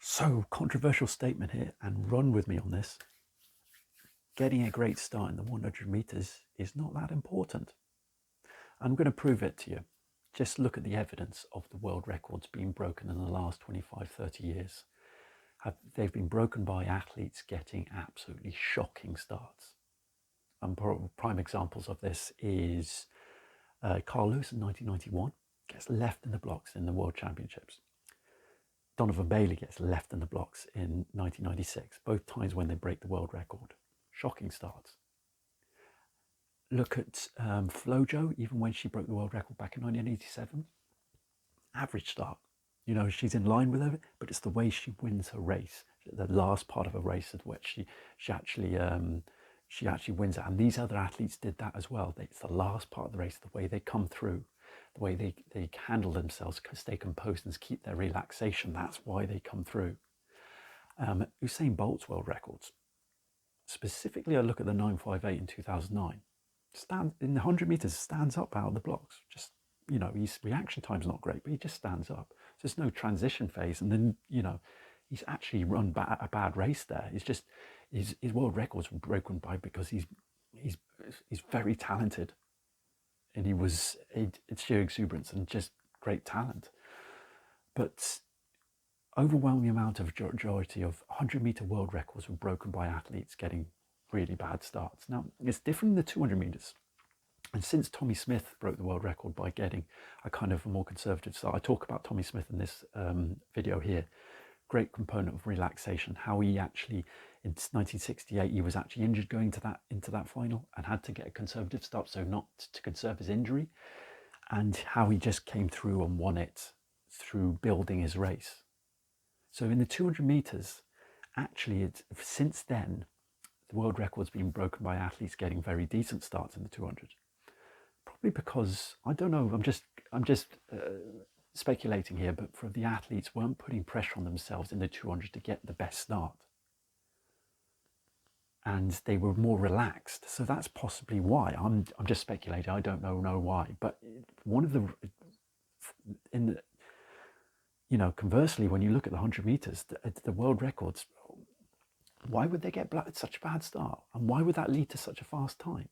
So, controversial statement here, and run with me on this. Getting a great start in the 100 meters is not that important. I'm going to prove it to you. Just look at the evidence of the world records being broken in the last 25, 30 years. They've been broken by athletes getting absolutely shocking starts. And prime examples of this is Carl Lewis in 1991 gets left in the blocks in the World Championships. Donovan Bailey gets left in the blocks in 1996, both times when they break the world record. Shocking starts. Look at Flojo, even when she broke the world record back in 1987. Average start. You know, she's in line with her, but it's the way she wins her race. The last part of a race at which she actually wins it. And these other athletes did that as well. It's the last part of the race, the way they come through, the way they handle themselves, stay composed and keep their relaxation. That's why they come through. Usain Bolt's world records. Specifically, I look at the 958 in 2009. In the 100 meters, stands up out of the blocks. Just, you know, his reaction time's not great, but he just stands up. So there's no transition phase. And then, you know, he's actually run a bad race there. It's just, his world records were broken because he's very talented. And it's sheer exuberance and just great talent. But overwhelming amount of majority of 100-meter world records were broken by athletes getting really bad starts. Now, it's different in the 200 meters. And since Tommy Smith broke the world record by getting a kind of a more conservative start, I talk about Tommy Smith in this video here. Great component of relaxation, how he actually, in 1968, he was actually injured going into that final and had to get a conservative start, so not to conserve his injury, and how he just came through and won it through building his race. So in the 200 meters, actually, since then, the world record's been broken by athletes getting very decent starts in the 200. Probably because, I don't know, I'm just speculating here, but for the athletes weren't putting pressure on themselves in the 200 to get the best start. And they were more relaxed. So that's possibly why. I'm just speculating. I don't know why. But one of conversely, when you look at the 100 meters, the world records, why would they get such a bad start? And why would that lead to such a fast time?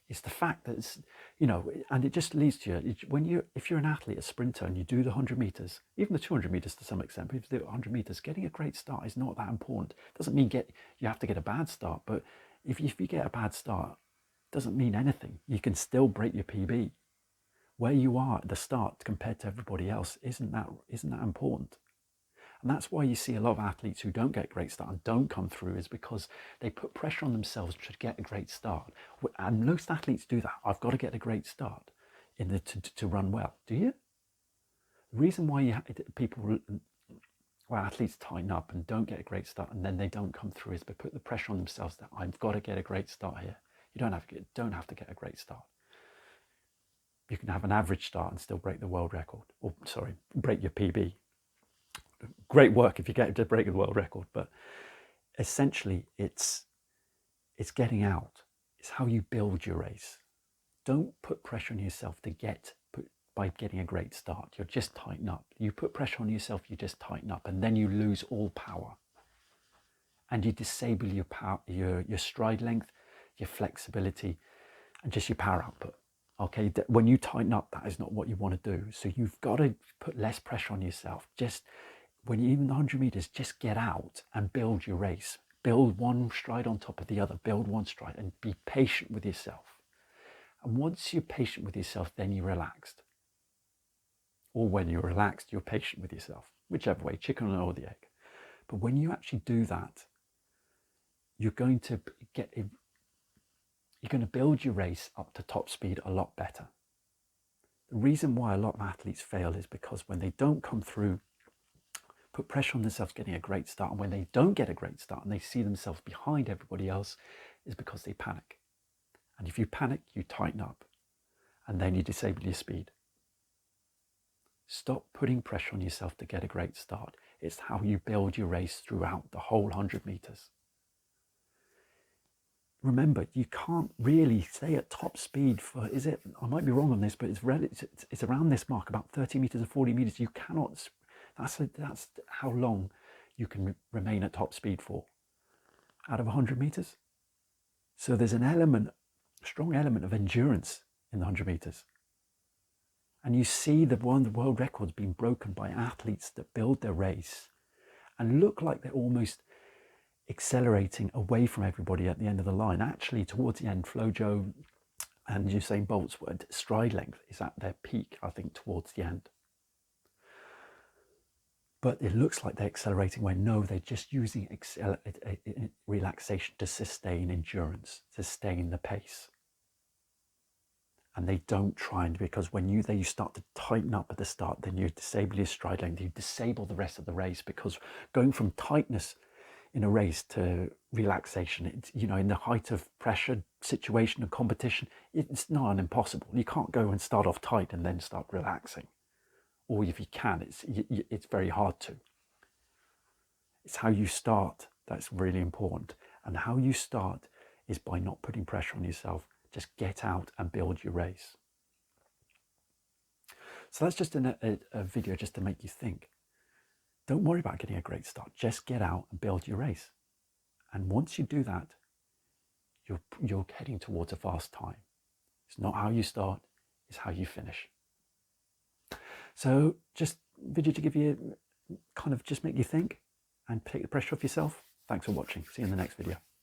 It's the fact that it's, and it just leads to if you're an athlete, a sprinter, and you do the 100 meters, even the 200 meters to some extent, but if you do 100 meters, getting a great start is not that important. It doesn't mean you have to get a bad start, but if you get a bad start, it doesn't mean anything. You can still break your PB. Where you are at the start compared to everybody else isn't that important. And that's why you see a lot of athletes who don't get a great start and don't come through, is because they put pressure on themselves to get a great start. And most athletes do that. I've got to get a great start to run well. Do you? The reason why athletes tighten up and don't get a great start and then they don't come through is they put the pressure on themselves that I've got to get a great start here. You don't have to get a great start. You can have an average start and still break the world record. Break your PB. Great work if you get to break the world record, but essentially it's getting out. It's how you build your race. Don't put pressure on yourself by getting a great start. You'll just tighten up. You put pressure on yourself, you just tighten up, and then you lose all power. And you disable your power, your stride length, your flexibility, and just your power output. Okay, when you tighten up, that is not what you want to do. So you've got to put less pressure on yourself. When you're in the 100 meters, just get out and build your race. Build one stride on top of the other. Build one stride and be patient with yourself. And once you're patient with yourself, then you're relaxed. Or when you're relaxed, you're patient with yourself. Whichever way, chicken or the egg. But when you actually do that, you're going to build your race up to top speed a lot better. The reason why a lot of athletes fail is because when they don't come through, put pressure on themselves getting a great start, and when they don't get a great start and they see themselves behind everybody else, is because they panic. And if you panic, you tighten up, and then you disable your speed. Stop putting pressure on yourself to get a great start. It's how you build your race throughout the whole 100 meters. Remember, you can't really stay at top speed for, I might be wrong on this, but it's around this mark, about 30 meters or 40 meters. You cannot That's how long you can remain at top speed for, out of 100 meters. So there's a strong element of endurance in the 100 meters. And you see the world records being broken by athletes that build their race and look like they're almost accelerating away from everybody at the end of the line. Actually, towards the end, Flojo and Usain Bolt's stride length is at their peak, I think, towards the end. But it looks like they're accelerating when no, they're just using relaxation to sustain endurance, sustain the pace. And they don't try and, because when you start to tighten up at the start, then you disable your stride length, you disable the rest of the race, because going from tightness in a race to relaxation, it's, in the height of pressure situation and competition, it's not impossible. You can't go and start off tight and then start relaxing. Or if you can, it's very hard to. It's how you start that's really important. And how you start is by not putting pressure on yourself. Just get out and build your race. So that's just a video just to make you think. Don't worry about getting a great start. Just get out and build your race. And once you do that, you're heading towards a fast time. It's not how you start, it's how you finish. So just video to give you, kind of just make you think and take the pressure off yourself. Thanks for watching. See you in the next video.